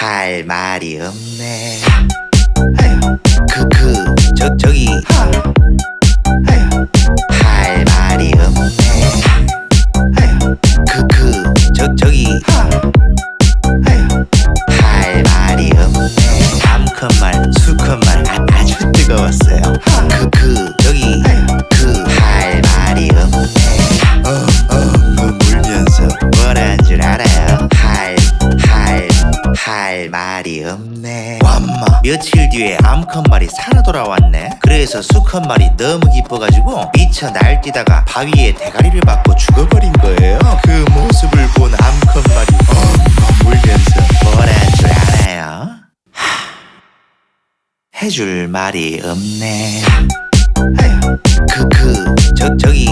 할 말이 없네. 저기 할 말이 없네. 저기 할 말이 없네. 암컷말 수컷말 아주 뜨거웠어요. 저기 할 말이 없네. 울면서 뭐라는 줄 알아요? 할 말이 없네. 완마 며칠 뒤에 암컷말이 살아 돌아왔네. 그래서 수컷말이 너무 기뻐가지고 미쳐 날뛰다가 바위에 대가리를 맞고 죽어버린 거예요. 그 모습을 본 암컷말이 울면서 뭐라는 줄 알아요? 해줄 말이 없네. 저기